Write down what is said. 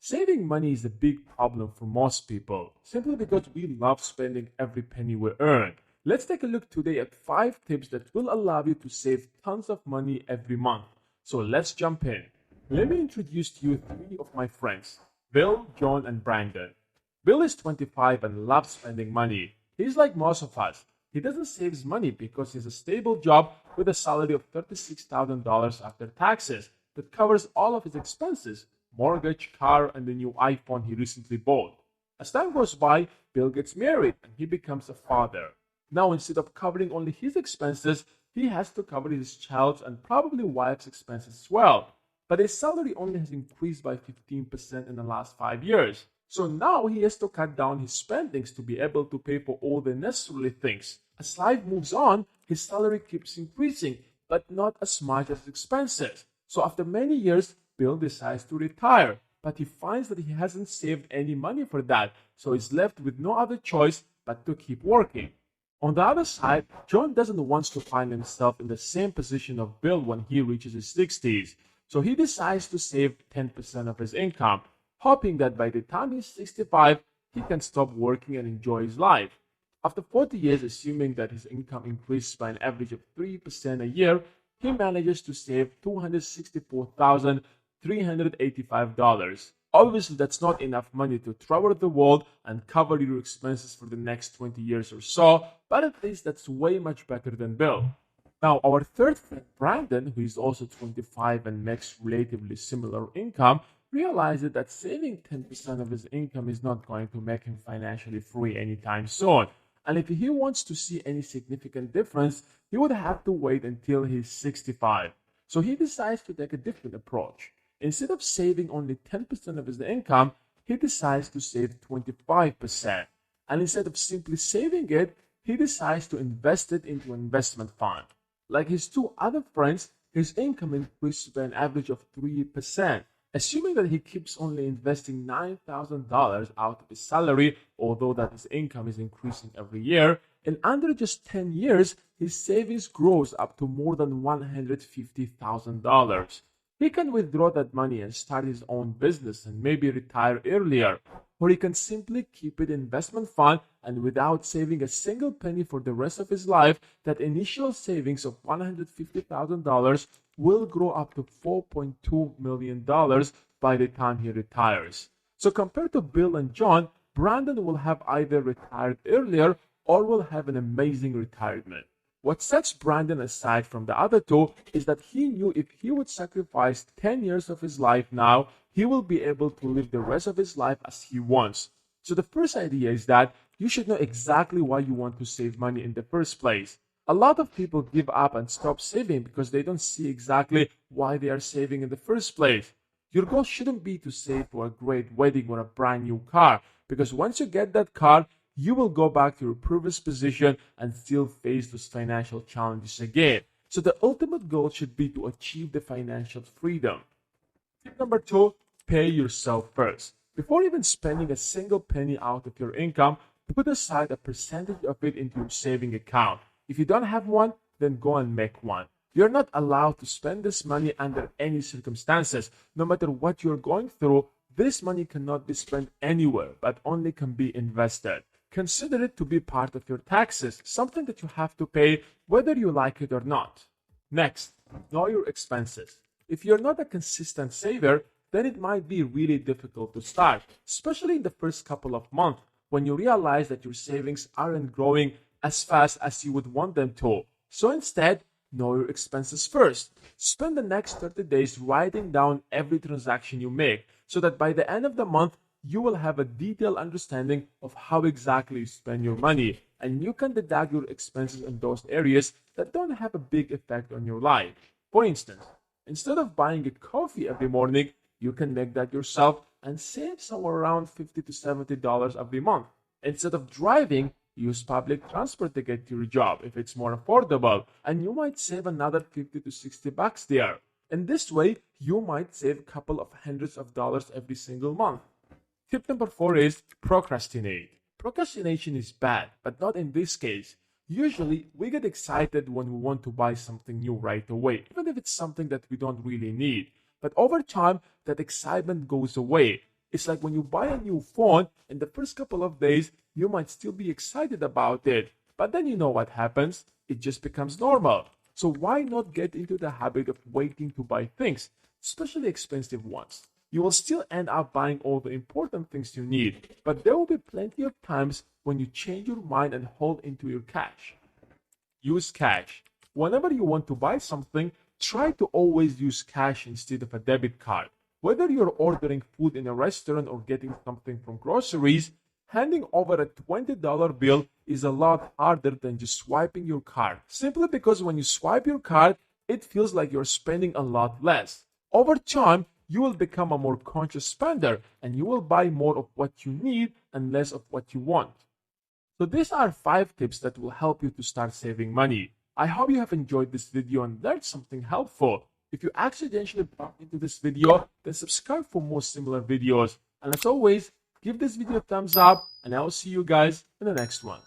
Saving money is a big problem for most people, simply because we love spending every penny we earn. Let's take a look today at 5 tips that will allow you to save tons of money every month. So let's jump in. Let me introduce to you 3 of my friends, Bill, John, and Brandon. Bill is 25 and loves spending money. He's like most of us. He doesn't save his money because he has a stable job with a salary of $36,000 after taxes that covers all of his expenses, mortgage, car, and the new iPhone he recently bought. As time goes by, Bill gets married and he becomes a father. Now, instead of covering only his expenses, he has to cover his child's and probably wife's expenses as well. But his salary only has increased by 15% in the last 5 years. So now he has to cut down his spendings to be able to pay for all the necessary things. As life moves on, his salary keeps increasing, but not as much as his expenses. So after many years, Bill decides to retire, but he finds that he hasn't saved any money for that, so he's left with no other choice but to keep working. On the other side, John doesn't want to find himself in the same position of Bill when he reaches his 60s, so he decides to save 10% of his income, hoping that by the time he's 65, he can stop working and enjoy his life. After 40 years, assuming that his income increased by an average of 3% a year, he manages to save $264,385. Obviously, that's not enough money to travel the world and cover your expenses for the next 20 years or so, but at least that's way much better than Bill. Now, our third friend, Brandon, who is also 25 and makes relatively similar income, realizes that saving 10% of his income is not going to make him financially free anytime soon. And if he wants to see any significant difference, he would have to wait until he's 65. So he decides to take a different approach. Instead of saving only 10% of his income, he decides to save 25%. And instead of simply saving it, he decides to invest it into an investment fund. Like his 2 other friends, his income increased by an average of 3%. Assuming that he keeps only investing $9,000 out of his salary, although that his income is increasing every year, in under just 10 years, his savings grows up to more than $150,000. He can withdraw that money and start his own business and maybe retire earlier, or he can simply keep it in investment fund and without saving a single penny for the rest of his life, that initial savings of $150,000 will grow up to $4.2 million by the time he retires. So compared to Bill and John, Brandon will have either retired earlier or will have an amazing retirement. What sets Brandon aside from the other 2 is that he knew if he would sacrifice 10 years of his life now, he will be able to live the rest of his life as he wants. So the first idea is that you should know exactly why you want to save money in the first place. A lot of people give up and stop saving because they don't see exactly why they are saving in the first place. Your goal shouldn't be to save for a great wedding or a brand new car, because once you get that car, you will go back to your previous position and still face those financial challenges again. So the ultimate goal should be to achieve the financial freedom. Tip number 2, pay yourself first. Before even spending a single penny out of your income, put aside a percentage of it into your saving account. If you don't have one, then go and make one. You're not allowed to spend this money under any circumstances. No matter what you're going through, this money cannot be spent anywhere, but only can be invested. Consider it to be part of your taxes, something that you have to pay whether you like it or not. Next, know your expenses. If you're not a consistent saver, then it might be really difficult to start, especially in the first couple of months when you realize that your savings aren't growing as fast as you would want them to. So instead, know your expenses first. Spend the next 30 days writing down every transaction you make so that by the end of the month, you will have a detailed understanding of how exactly you spend your money, and you can deduct your expenses in those areas that don't have a big effect on your life. For instance, instead of buying a coffee every morning, you can make that yourself and save somewhere around $50 to $70 every month. Instead of driving, use public transport to get to your job if it's more affordable, and you might save another $50 to $60 there. In this way, you might save a couple of hundreds of dollars every single month. Tip number 4 is procrastinate. Procrastination is bad, but not in this case. Usually, we get excited when we want to buy something new right away, even if it's something that we don't really need. But over time, that excitement goes away. It's like when you buy a new phone, in the first couple of days, you might still be excited about it. But then you know what happens? It just becomes normal. So why not get into the habit of waiting to buy things, especially expensive ones? You will still end up buying all the important things you need, but there will be plenty of times when you change your mind and hold into your cash. Use cash. Whenever you want to buy something, try to always use cash instead of a debit card. Whether you're ordering food in a restaurant or getting something from groceries, handing over a $20 bill is a lot harder than just swiping your card. Simply because when you swipe your card, it feels like you're spending a lot less. Over time, you will become a more conscious spender and you will buy more of what you need and less of what you want. So these are 5 tips that will help you to start saving money. I hope you have enjoyed this video and learned something helpful. If you accidentally bumped into this video, then subscribe for more similar videos. And as always, give this video a thumbs up and I will see you guys in the next one.